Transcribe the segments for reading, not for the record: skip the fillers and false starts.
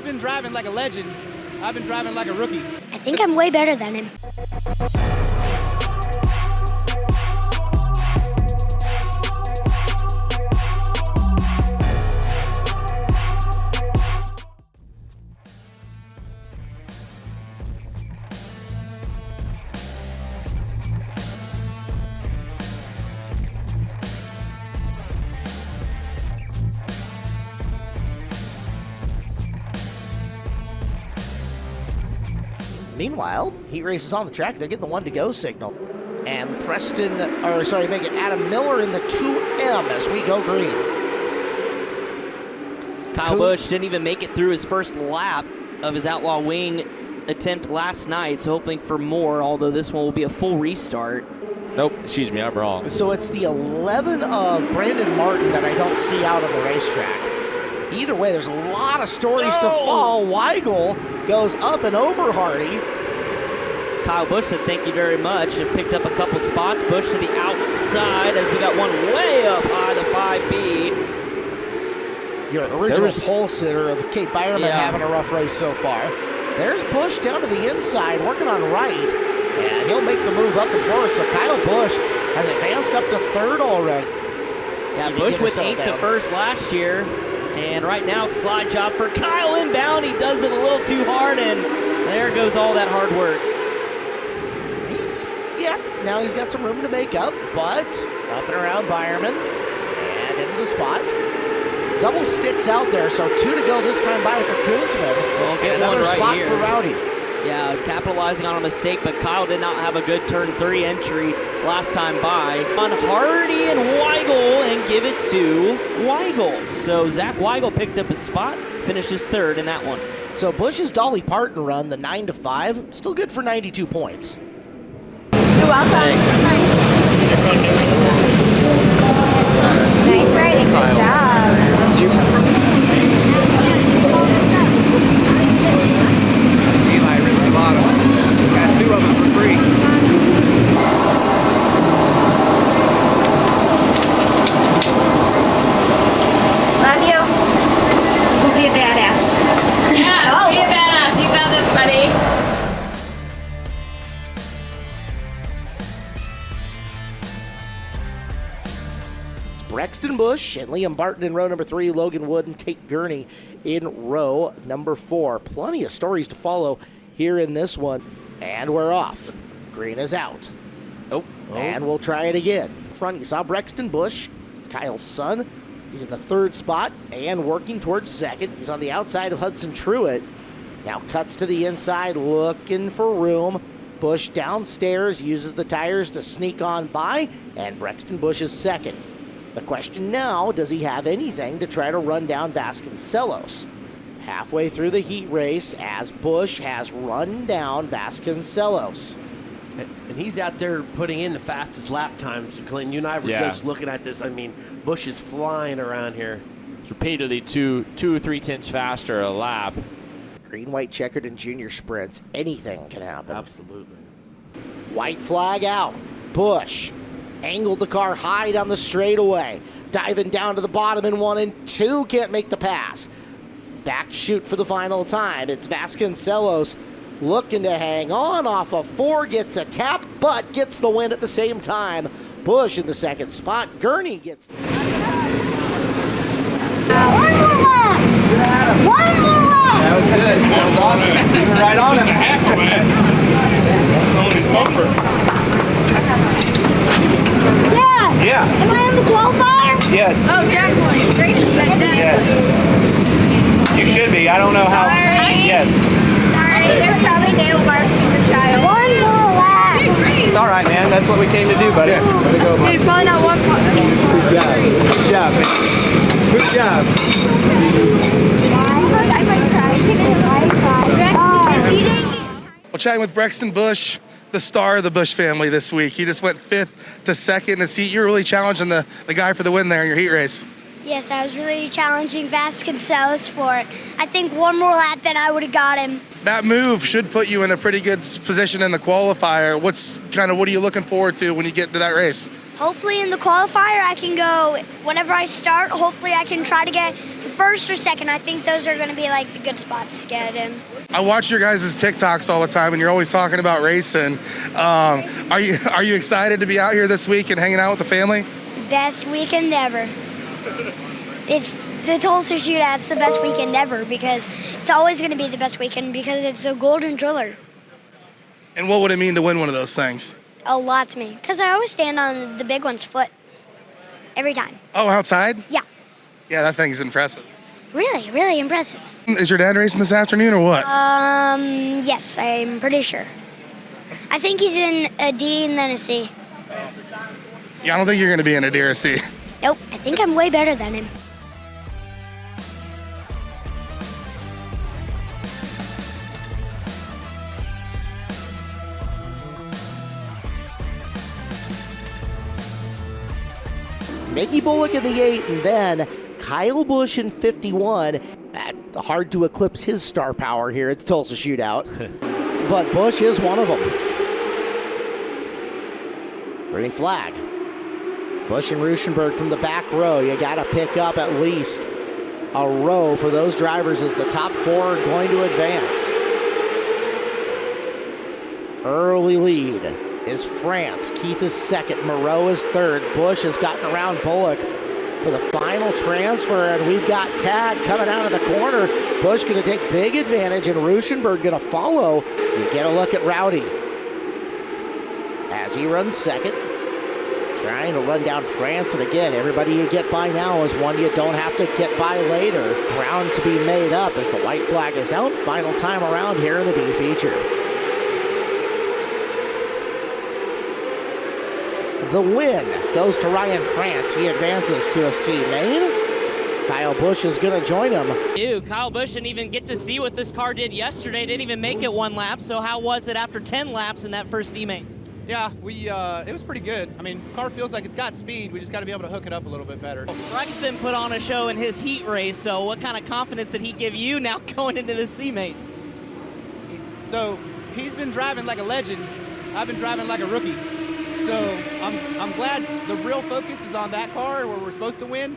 been driving like a legend. I've been driving like a rookie. I think I'm way better than him. Meanwhile, heat race is on the track. They're getting the 1 to go signal. And Adam Miller in the 2M as we go green. Kyle Busch didn't even make it through his first lap of his Outlaw Wing attempt last night, so hoping for more, although this one will be a full restart. Nope, excuse me, I'm wrong. So it's the 11 of Brandon Martin that I don't see out on the racetrack. Either way, there's a lot of stories to follow. Weigel goes up and over Hardy. Kyle Busch said thank you very much and picked up a couple spots. Busch to the outside as we got one way up high, the 5B. Your original pole sitter of Kate Byerman having a rough race so far. There's Busch down to the inside, working on right, and he'll make the move up and forward. So Kyle Busch has advanced up to third already. Yeah, Busch with 8th to first last year. And right now, slide job for Kyle inbound. He does it a little too hard, and there goes all that hard work. Now he's got some room to make up, but up and around Byerman and into the spot. Double sticks out there, so 2 to go this time by for Koonsman. We'll get another one right spot here for Rowdy. Yeah, capitalizing on a mistake, but Kyle did not have a good turn 3 entry last time by. On Hardy and Weigel and give it to Weigel. So Zach Weigel picked up a spot, finishes 3rd in that one. So Busch's Dolly Parton run, the 9 to 5, still good for 92 points. You're welcome. Nice riding, good job. Eli, right at the bottom. Got 2 of them for free. Love you. Be a badass. Yeah, be a badass. You got this, buddy. Braxton Busch and Liam Barton in row number 3, Logan Wood and Tate Gurney in row number 4. Plenty of stories to follow here in this one. And we're off. Green is out. And we'll try it again. Front, you saw Braxton Busch. It's Kyle's son. He's in the 3rd spot and working towards 2nd. He's on the outside of Hudson Truitt. Now cuts to the inside, looking for room. Busch downstairs, uses the tires to sneak on by, and Braxton Busch is 2nd. The question now, does he have anything to try to run down Vasconcelos? Halfway through the heat race as Busch has run down Vasconcelos. And he's out there putting in the fastest lap times. Clinton, you and I were just looking at this. I mean, Busch is flying around here. It's repeatedly 2 or 3 tenths faster a lap. Green, white, checkered, and junior sprints. Anything can happen. Absolutely. White flag out. Busch angled the car high down the straightaway. Diving down to the bottom in 1 and 2. Can't make the pass. Back shoot for the final time. It's Vasconcelos looking to hang on off of 4. Gets a tap, but gets the win at the same time. Busch in the 2nd spot. Gurney gets the One more lap! One more lap! That was good. That was awesome. You were right on him. Half of it. Yeah. Am I on the qualifier? Yes. Oh, definitely. Great. Yes. You should be. I don't know how. Sorry. Yes. Sorry, there's probably nail marks in the child. One more lap! It's all right, man. That's what we came to do, buddy. Way to go, buddy. Dude, probably not one point. Good job. Good job, man. Good job. I might cry. Braxton, if you didn't get Well, chatting with Braxton Busch, the star of the Busch family this week. He just went 5th to 2nd in his heat. You were really challenging the guy for the win there in your heat race. Yes, I was really challenging Vasconcelos for it. I think one more lap, then I would have got him. That move should put you in a pretty good position in the qualifier. What are you looking forward to when you get to that race? Hopefully in the qualifier I can go, whenever I start, hopefully I can try to get to first or second. I think those are going to be like the good spots to get in. I watch your guys' TikToks all the time, and you're always talking about racing. Are you excited to be out here this week and hanging out with the family? Best weekend ever. It's the Tulsa Shootout. It's the best weekend ever because it's always going to be the best weekend because it's the Golden Driller. And what would it mean to win one of those things? A lot to me because I always stand on the big one's foot every time. Oh, outside? Yeah. Yeah, that thing's impressive. Really, really impressive. Is your dad racing this afternoon or what? Yes, I'm pretty sure. I think he's in a D and then a C. Yeah, I don't think you're going to be in a D or a C. Nope, I think I'm way better than him. Mickey Bullock in the 8, and then Kyle Busch in 51. Hard to eclipse his star power here at the Tulsa Shootout. But Busch is one of them. Green flag. Busch and Ruschenberg from the back row. You got to pick up at least a row for those drivers as the top 4 are going to advance. Early lead is France. Keith is second. Moreau is third. Busch has gotten around Bullock for the final transfer, and we've got Tad coming out of the corner. Busch going to take big advantage, and Ruschenberg going to follow. You get a look at Rowdy as he runs second, trying to run down France. And again, everybody you get by now is one you don't have to get by later. Ground to be made up as the white flag is out. Final time around here in the D feature. The win goes to Ryan France. He advances to a C main. Kyle Busch is going to join him. Kyle Busch didn't even get to see what this car did yesterday. Didn't even make it one lap. So how was it after 10 laps in that first D main? Yeah, it was pretty good. I mean, car feels like it's got speed. We just got to be able to hook it up a little bit better. Braxton put on a show in his heat race. So what kind of confidence did he give you now going into the C main? So he's been driving like a legend. I've been driving like a rookie. So I'm glad the real focus is on that car where we're supposed to win,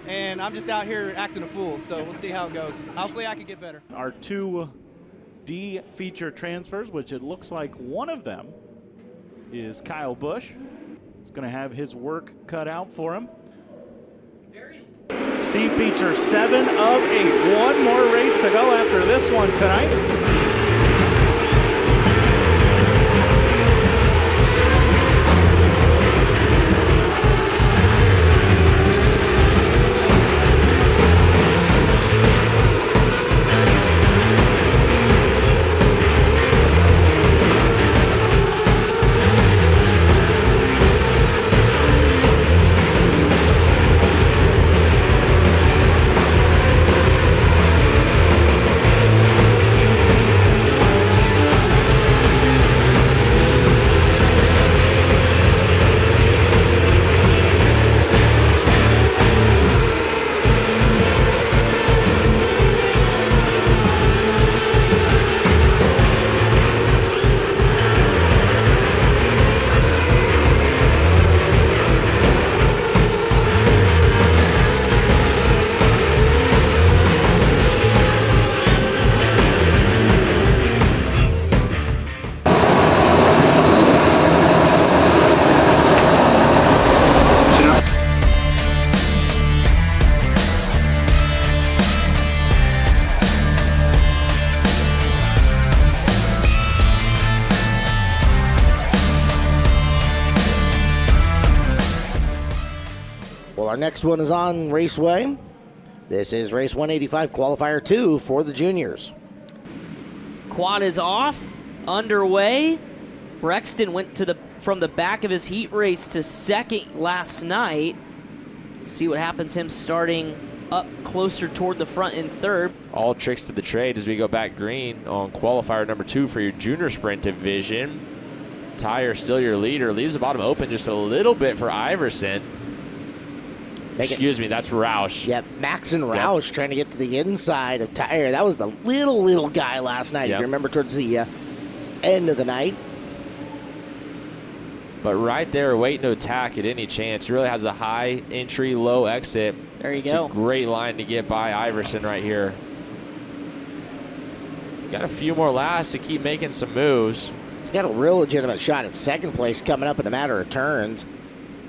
and I'm just out here acting a fool. So we'll see how it goes. Hopefully I can get better. Our 2 D feature transfers, which it looks like one of them is Kyle Busch. He's going to have his work cut out for him. C feature 7 of 8. One more race to go after this one tonight. Our next one is on Raceway. This is race 185, qualifier 2 for the juniors. Quad is off, underway. Braxton went from the back of his heat race to second last night. See what happens him starting up closer toward the front in third. All tricks to the trade as we go back green on qualifier number 2 for your junior sprint division. Tyre still your leader, leaves the bottom open just a little bit for Iverson. Excuse me, that's Roush. Yep, Max and Roush trying to get to the inside of Tyre. That was the little guy last night, if you remember, towards the end of the night. but right there waiting to attack at any chance. He really has a high entry, low exit. There you It's go. a great line to get by Iverson right here. He's got a few more laps to keep making some moves. He's got a real legitimate shot at second place coming up in a matter of turns.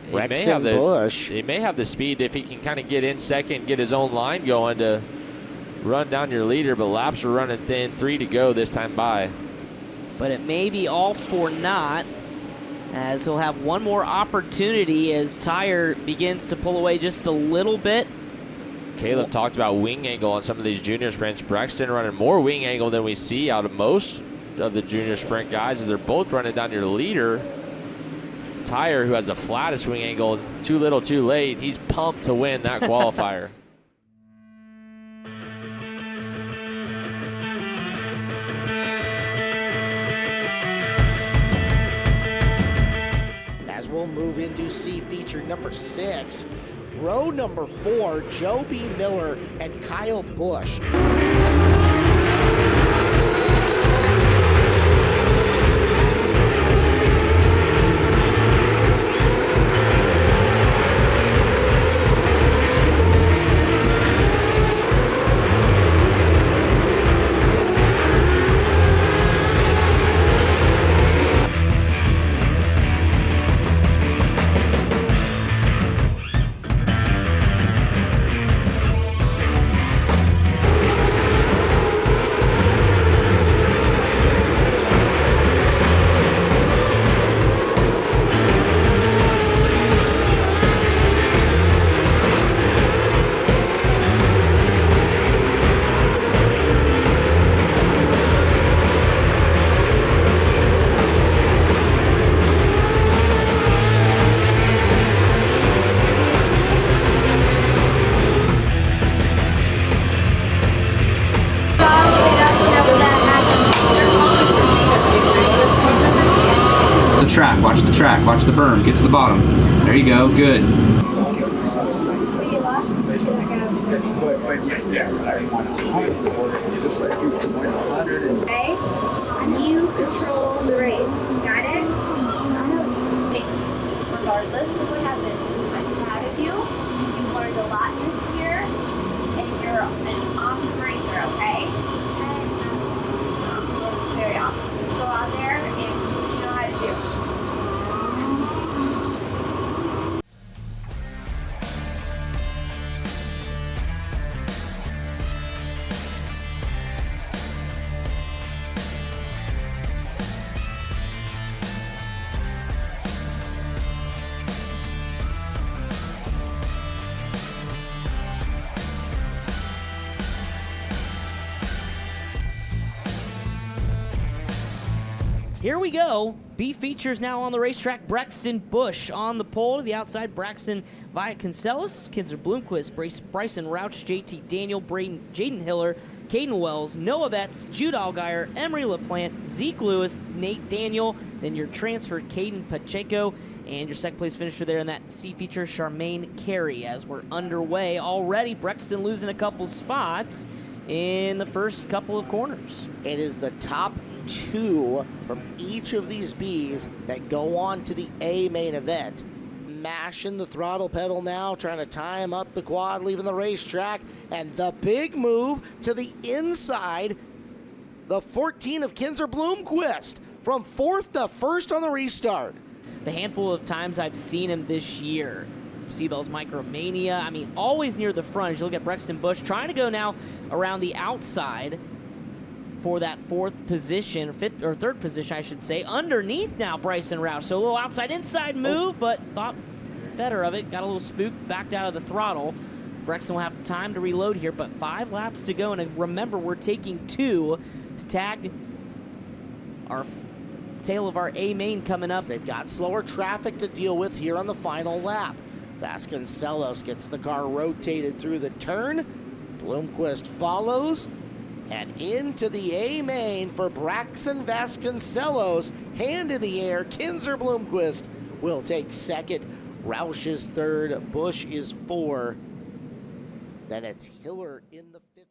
Braxton Busch. He may have the speed if he can kind of get in second, get his own line going to run down your leader, but laps are running thin. 3 to go this time by. But it may be all for naught, as he'll have one more opportunity as Tire begins to pull away just a little bit. Caleb talked about wing angle on some of these junior sprints. Braxton running more wing angle than we see out of most of the junior sprint guys, as they're both running down your leader. Tire, who has the flattest wing angle, too little too late. He's pumped to win that qualifier. As we'll move into C feature number 6, row number 4, Joe B. Miller and Kyle Busch. Watch the track, watch the berm, get to the bottom. There you go, good. Okay? You control the race. Got it? Regardless of what happens, I'm proud of you. You've learned a lot this year, and you're an awesome racer, okay? Very awesome. Just go out there and do what you know how to do. Here we go. B features now on the racetrack. Braxton Busch on the pole. To the outside, Braxton Viaconcelos, Kinzer Bloomquist, Bryson Rouch, JT Daniel, Jaden Hiller, Caden Wells, Noah Betts, Jude Allgaier, Emery LaPlante, Zeke Lewis, Nate Daniel. Then your transfer, Caden Pacheco. And your second place finisher there in that C feature, Charmaine Carey. As we're underway already, Braxton losing a couple spots in the first couple of corners. It is the top 2 from each of these Bs that go on to the A main event. Mashing the throttle pedal now, trying to time up the quad, leaving the racetrack, and the big move to the inside. The 14 of Kinzer Bloomquist from 4th to 1st on the restart. The handful of times I've seen him this year, Seabell's Micromania, I mean, always near the front. As you look at Braxton Busch, trying to go now around the outside for that 4th position, 5th or 3rd position, I should say. Underneath now, Bryson Roush. So a little outside-inside move, but thought better of it. Got a little spooked, backed out of the throttle. Braxton will have time to reload here, but 5 laps to go. And remember, we're taking 2 to tag our tail of our A main coming up. They've got slower traffic to deal with here on the final lap. Vasconcelos gets the car rotated through the turn. Bloomquist follows. And into the A main for Braxton Vasconcelos. Hand in the air. Kinzer Bloomquist will take 2nd. Roush is 3rd. Busch is 4. Then it's Hiller in the 5th.